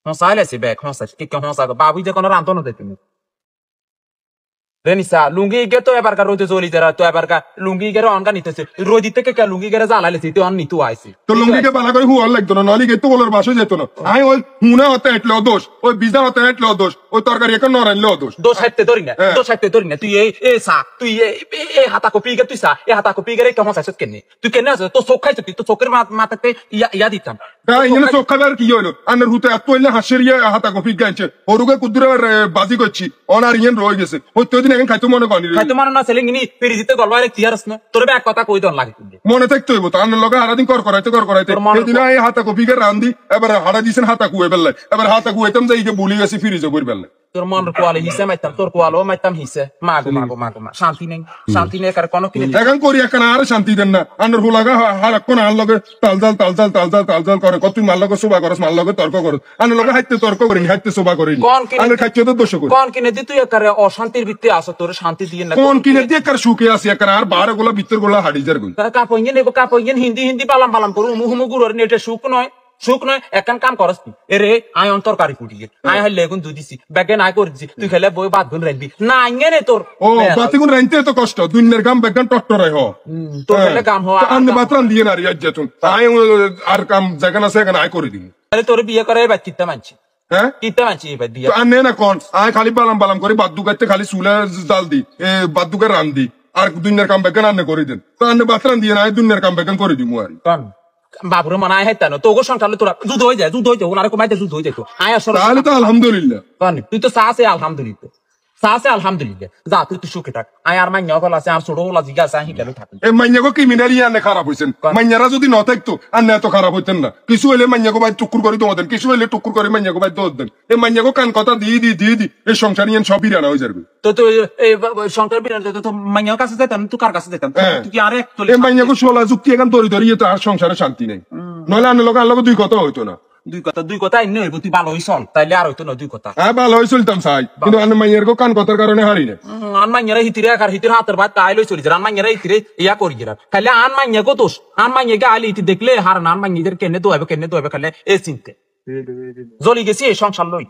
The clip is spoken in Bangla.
হসাইলে সে ব্যাগ হসাই কি কেন হসা বাবু যে কোন রান্তন দে তুমি রেনিসা লুঙ্গি গে তো এবার কা রোদে চলি যারা তো এবার কা লুঙ্গি গে অনকা নিতেছে রোদি থেকে কে লুঙ্গি গে জ্বালালে তুই অন নিতু আইছি তো লুঙ্গি কে বালা করে হুয়ার লাগতো না নলি গে তো বলার বাসে যেত না আই ওই হুনা হতে এটলো দোষ ওই বিজা হতে এটলো দোষ ওই তরকারি এখন নরাইলো দোষ দোষ হাইতে ধরি না তুই এই সা তুই এই হাতা কপি গে তুই সা এই হাতা কপি গে কেমন চাইছ কেনে তুই কেনে আছে তো চোখ খাইছ তুই তো চোখের মাথাতে ইয়া দিতাম ইনে চোখ খাবার কি হইলো আন্নার হুতে এত হইলে হাসির হাতা কপি গাইছে ওরুকে কুদুরে বাজি করছি অনার ইয়েন রয়ে গেছে ওই তো দিন এখন খাইতো মনে করি খাইতো মনে না সেলিং নি পেরিজিতে গলবারে তিয়ারস না তোর এক কথা কই দন লাগে মনে থাকতে হইব তো আন্নার লগে হারাদিন কর করাইতে সেদিন এই হাতা কপি গে রান্ধি এবার হারা দিছেন হাতা কুয়ে বেললাই এবার হাতা কুয়েতাম যাই ভুলি গেছি ফিরিজে বই বেললাই তোর মন কোয়ালে হিসে মাইতাম তোর কোয়ালো মাইতাম হিসে মাগো শান্তি নেই কার কোনো কিনে এখন করি এখন আর শান্তি দেন না আন্নার হুলাগা হারাক্ষণ আর লগে তালজাল করে কত তুই মার লগে শোভা করস মার লগে তর্ক করস আন্নার লগে হাইতে তর্ক করিনি হাইতে শোভা করিনি আন্নার খাইতে তো দোষ করি কোন কিনে দি তুই একারে অশান্তির ভিত্তি আসো তোর শান্তি দিয়ে না কোন কিনে দি একার সুখে আসি একার আর বারে গুলা ভিতর গুলা হাড়িজার গুল কাপইন হিন্দি পালাম করু মুহুমু গুরর নেটে সুখ নয় একখান কাম করস তুই এরে আই অন্তরকারি কুটিয়ে আই হইলে এখন দুই দিছি বেগে নাই করছি তুই খেলে বই বাদ গুন রাখবি না আইনে তোর ও বাতি গুন রাইতে তো কষ্ট দুনিয়ার কাম বেগান টট্টরাই হ তোর খেলে কাম হয় আন্নে বাতরান দিয়ে না রিয়া যেতুন আই আর কাম জায়গা আছে এখানে আই করে দিই আরে তোর বিয়ে করে বাদ কিত্তা মানছি হ্যাঁ কিত্তা মানছি এবার দিয়া তো আন্নে না কোন আই খালি বালাম করে বাদ্দু গাইতে খালি সুলা জাল দি বাদ্দুকে রান দি আর দুনিয়ার কাম বেগান আন্নে করে দেন তো আন্নে বাতরান দিয়ে না দুনিয়ার কাম বেগান করে দিমু আর কোন বাবুরে মনে হয় হাইতানো তোকে সংসারে তোরা যুদ্ধ হয়ে যায় ওনারে কমাইতে যুদ্ধ হয়ে যেত আয় আসলে তাহলে তো আলহামদুলিল্লাহ তুই তো আলহামদুলিল্লাহ যা তুই সুখে থাক আয় আর মাইয়া গল আছে আর ছোট ওলা জিগা আছে আহি কেন থাকি এই মাইয়াগো ক্রিমিনাল ইয়ানে খারাপ হইছেন মাইয়ারা যদি ন থাকতো আর না এত খারাপ হইতেন না কিছু হইলে মাইয়াগো ভাই টুকুর করে তোমাদের কিছু হইলে টুকুর করে মাইয়াগো ভাই দোষ দেন এই মাইয়াগো কান কথা দিয়ে এই সংসার ইয়ান সব বিরানা হয়ে যাবে তো এই সংসার বিরানা তো মাইয়ার কাছে যেতাম তুই কার কাছে যেতাম তুই কি আর এক এই মাইয়াগো সোলা যুক্তি এখন ধরি তো আর সংসারে শান্তি নেই নইলে আনে লোক আর লোক দুই কথা হইতো না দুই কথা এনে হইব তুই ভালো হইছল তাইলে আর হইতো না দুই কথা হ্যাঁ ভালো হইছলতাম চাই কিন্তু আনে মাইয়ার গো কান কথার কারণে হারি না আন মাইয়ারা হিতির হাতের ভাত তাই লই চলি আন মাইয়ারা হিতিরে ইয়া করি গেরা খালি আন মাইয়া গো দোষ আন মাইয়াকে আলি হিতি দেখলে হার আন মাইয়াদের কেনে দোয়াবে খালে এ চিনতে জ্বলি গেছি এই সংসার লই